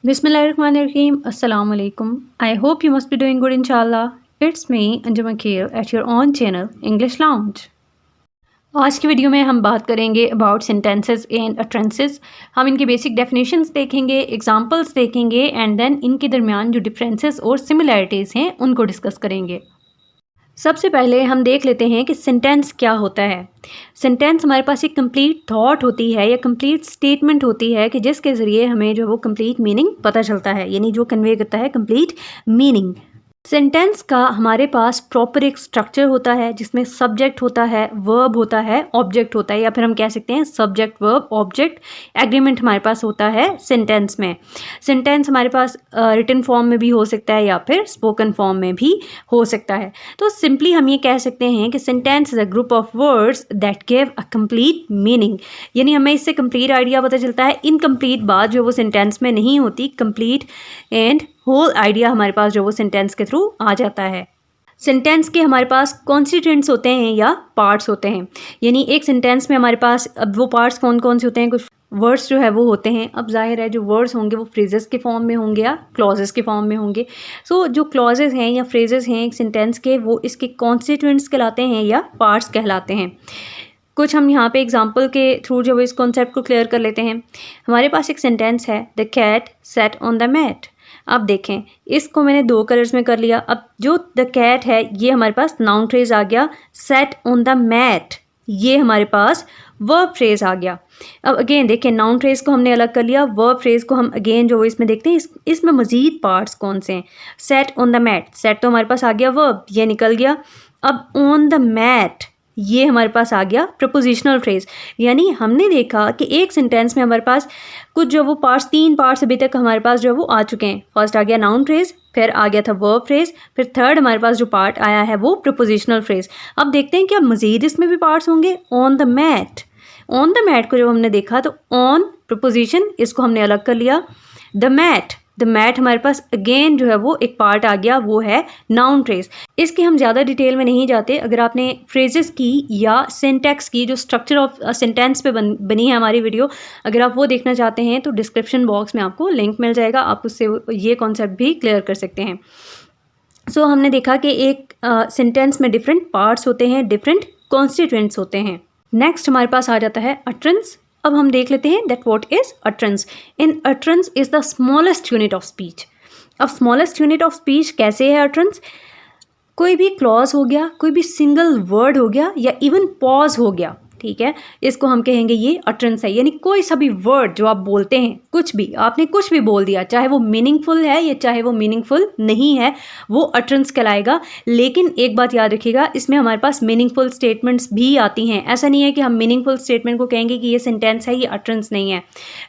Bismillahirrahmanirrahim. Assalamu alaikum. I hope you must be doing good inshallah. It's me Anjum Akhil at your own channel English Lounge. आज की video में हम बात करेंगे about sentences and utterances. हम इनके basic definitions देखेंगे, examples देखेंगे एंड देन इनके दरमियान जो डिफरेंसेस और सिमिलैरिटीज़ हैं उनको डिस्कस करेंगे। सबसे पहले हम देख लेते हैं कि सेंटेंस क्या होता है। सेंटेंस हमारे पास एक कंप्लीट थॉट होती है या कंप्लीट स्टेटमेंट होती है कि जिसके ज़रिए हमें जो वो कंप्लीट मीनिंग पता चलता है, यानी जो कन्वे करता है कंप्लीट मीनिंग। सेंटेंस का हमारे पास प्रॉपर एक स्ट्रक्चर होता है जिसमें सब्जेक्ट होता है, वर्ब होता है, ऑब्जेक्ट होता है, या फिर हम कह सकते हैं सब्जेक्ट वर्ब ऑब्जेक्ट एग्रीमेंट हमारे पास होता है सेंटेंस में। सेंटेंस हमारे पास रिटन फॉर्म में भी हो सकता है या फिर स्पोकन फॉर्म में भी हो सकता है। तो सिंपली हम ये कह सकते हैं कि sentence is a group of words that give a complete meaning, यानी हमें इससे कंप्लीट आइडिया पता चलता है। इनकम्प्लीट बात जो वो सेंटेंस में नहीं होती, कंप्लीट एंड होल आइडिया हमारे पास जो वो सेंटेंस के थ्रू आ जाता है। सेंटेंस के हमारे पास कॉन्स्टिट्यूएंट्स होते हैं या पार्ट्स होते हैं, यानी एक सेंटेंस में हमारे पास अब वो पार्ट्स कौन कौन से होते हैं, कुछ वर्ड्स जो है वो होते हैं। अब जाहिर है जो वर्ड्स होंगे वो फ्रेजेस के फॉर्म में होंगे या क्लॉजेस के फॉर्म में होंगे। सो जो क्लॉजेस हैं या फ्रेजेस हैं एक सेंटेंस के, वो इसके कॉन्स्टिट्यूएंट्स कहलाते हैं या पार्ट्स कहलाते हैं। कुछ हम यहाँ पे एग्जांपल के थ्रू जो इस कॉन्सेप्ट को क्लियर कर लेते हैं। हमारे पास एक सेंटेंस है, the cat sat on the mat. अब देखें, इसको मैंने 2 कलर्स में कर लिया। अब जो द कैट है ये हमारे पास नाउन फ्रेज आ गया, सेट ऑन द मैट ये हमारे पास वर्ब फ्रेज आ गया। अब अगेन देखें, नाउन फ्रेज को हमने अलग कर लिया, वर्ब फ्रेज को हम अगेन जो इसमें देखते हैं इसमें मजीद पार्ट्स कौन से हैं। Sat on the mat, sat तो हमारे पास आ गया वर्ब, ये निकल गया। अब ऑन द मैट ये हमारे पास आ गया प्रपोजिशनल फ्रेज, यानी हमने देखा कि एक सेंटेंस में हमारे पास कुछ जो वो पार्ट्स, 3 पार्ट्स अभी तक हमारे पास जो वो आ चुके हैं। फर्स्ट आ गया नाउन फ्रेज, फिर आ गया था वर्ब फ्रेज, फिर थर्ड हमारे पास जो पार्ट आया है वो प्रपोजिशनल फ्रेज। अब देखते हैं कि अब मजीद इसमें भी पार्ट्स होंगे। On the mat, on the mat को जब हमने देखा तो ऑन प्रपोजिशन, इसको हमने अलग कर लिया। द मैट, द मैट हमारे पास अगेन जो है वो एक पार्ट आ गया, वो है नाउन फ्रेज। इसके हम ज़्यादा डिटेल में नहीं जाते। अगर आपने फ्रेजेस की या सिंटैक्स की जो स्ट्रक्चर ऑफ सेंटेंस पे बनी है हमारी वीडियो, अगर आप वो देखना चाहते हैं तो डिस्क्रिप्शन बॉक्स में आपको लिंक मिल जाएगा, आप उससे ये कॉन्सेप्ट भी क्लियर कर सकते हैं। सो हमने देखा कि एक सेंटेंस में डिफरेंट पार्ट्स होते हैं, डिफरेंट कॉन्स्टिट्यूएंट्स होते हैं। नेक्स्ट हमारे पास आ जाता है अटरेंस। अब हम देख लेते हैं that what is utterance. In utterance is the smallest unit of speech. अब स्मॉलेस्ट यूनिट ऑफ स्पीच कैसे है अटरेंस? कोई भी क्लॉज हो गया, कोई भी सिंगल वर्ड हो गया या इवन पॉज हो गया, ठीक है, इसको हम कहेंगे ये अटरेंस है। यानी कोई सा भी वर्ड जो आप बोलते हैं, कुछ भी आपने कुछ भी बोल दिया, चाहे वो मीनिंगफुल है या चाहे वो मीनिंगफुल नहीं है, वो अटरेंस कहलाएगा। लेकिन एक बात याद रखिएगा, इसमें हमारे पास मीनिंगफुल स्टेटमेंट्स भी आती हैं। ऐसा नहीं है कि हम मीनिंगफुल स्टेटमेंट को कहेंगे कि ये सेंटेंस है, ये अटरेंस नहीं है।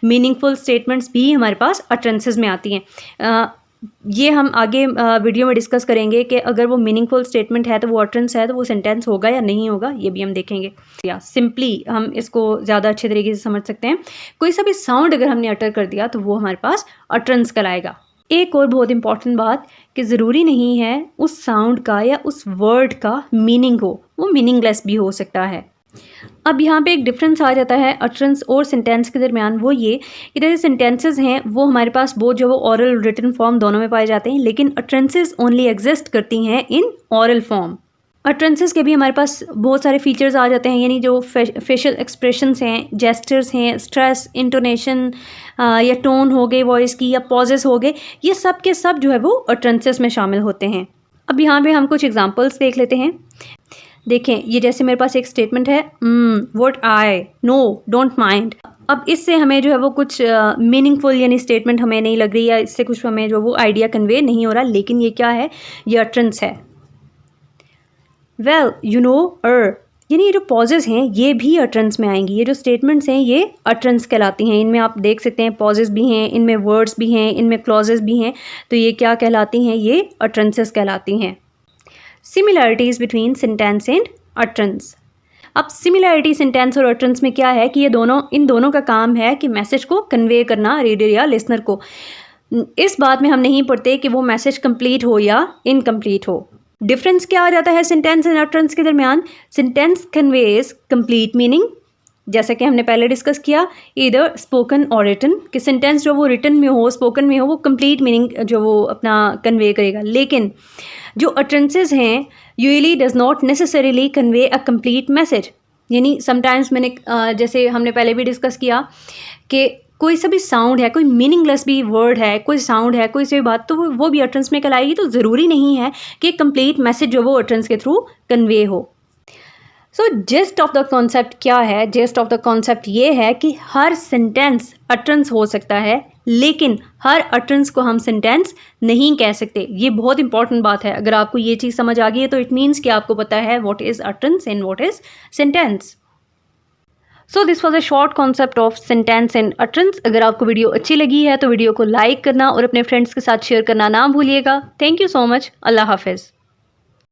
मीनिंगफुल स्टेटमेंट्स भी हमारे पास अटरेंसेस में आती हैं। ये हम आगे वीडियो में डिस्कस करेंगे कि अगर वो मीनिंगफुल स्टेटमेंट है तो वो अटरेंस है, तो वो सेंटेंस होगा या नहीं होगा, ये भी हम देखेंगे। या सिंपली हम इसको ज़्यादा अच्छे तरीके से समझ सकते हैं, कोई सा भी साउंड अगर हमने अटर कर दिया तो वो हमारे पास अटरेंस कहलाएगा। एक और बहुत इंपॉर्टेंट बात कि ज़रूरी नहीं है उस साउंड का या उस वर्ड का मीनिंग हो, वो मीनिंगलेस भी हो सकता है। अब यहाँ पे एक डिफरेंस आ जाता है अटरेंस और सेंटेंस के दरमियान, वो ये कि जैसे सेंटेंसेस हैं वो हमारे पास बहुत जो वो ऑरल रिटन फॉर्म दोनों में पाए जाते हैं, लेकिन अटरेंसेस ओनली एग्जिस्ट करती हैं इन ऑरल फॉर्म। अटरेंसेस के भी हमारे पास बहुत सारे फीचर्स आ जाते हैं, यानी जो फेशियल एक्सप्रेशंस हैं, जेस्चर्स हैं, स्ट्रेस, इंटोनेशन या टोन हो गए वॉइस की, या पॉजेस हो गए, ये सब के सब जो है वो अटरेंसेस में शामिल होते हैं। अब यहाँ पे हम कुछ एग्जांपल्स देख लेते हैं। देखें, ये जैसे मेरे पास एक स्टेटमेंट है, what I know don't mind. अब इससे हमें जो है वो कुछ मीनिंगफुल यानी स्टेटमेंट हमें नहीं लग रही, या इससे कुछ हमें जो वो आइडिया कन्वे नहीं हो रहा, लेकिन ये क्या है, ये अटरेंस है। वेल यू नो यानी ये जो पॉजेस हैं ये भी अटरेंस में आएंगी। ये जो स्टेटमेंट्स हैं ये अटरेंस कहलाती हैं। इनमें आप देख सकते हैं पॉजेस भी हैं, इनमें वर्ड्स भी हैं, इनमें क्लॉजेस भी हैं, तो ये क्या कहलाती हैं, ये अटरेंसेस कहलाती हैं। Similarities between sentence and utterance. अब सिमिलैरिटी सेंटेंस और अटरेंस में क्या है कि इन दोनों का काम है कि मैसेज को कन्वे करना रीडर या लिसनर को। इस बात में हम नहीं पढ़ते कि वो मैसेज कंप्लीट हो या इनकम्प्लीट हो। डिफरेंस क्या आ जाता है सेंटेंस एंड अटरेंस के दरमियान? सेंटेंस कन्वेज कंप्लीट मीनिंग जैसा कि हमने पहले डिस्कस किया, ईदर स्पोकन और रिटन, कि सेंटेंस जो वो रिटन में हो, स्पोकन में हो, वो कंप्लीट मीनिंग जो वो अपना कन्वे करेगा। लेकिन जो अटरेंसेस हैं usually does not necessarily convey a complete message. यानी समटाइम्स मैंने जैसे हमने पहले भी डिस्कस किया कि कोई सा भी साउंड है, कोई मीनिंगलेस भी वर्ड है, कोई साउंड है, कोई सी भी बात, तो वो भी अटरेंस में कहलाएगी। तो ज़रूरी नहीं है कि कंप्लीट मैसेज जो वो अटरेंस के थ्रू कन्वे हो। सो जेस्ट ऑफ द कॉन्सेप्ट क्या है? जेस्ट ऑफ द कॉन्सेप्ट ये है कि हर सेंटेंस अटरेंस हो सकता है, लेकिन हर अटरेंस को हम सेंटेंस नहीं कह सकते। ये बहुत इंपॉर्टेंट बात है। अगर आपको ये चीज़ समझ आ गई है तो इट मीन्स कि आपको पता है what is utterance and what is sentence. So this was a short concept of sentence and utterance. अगर आपको वीडियो अच्छी लगी है तो वीडियो को लाइक करना और अपने फ्रेंड्स के साथ शेयर करना ना भूलिएगा। Thank you so much. अल्लाह हाफिज़।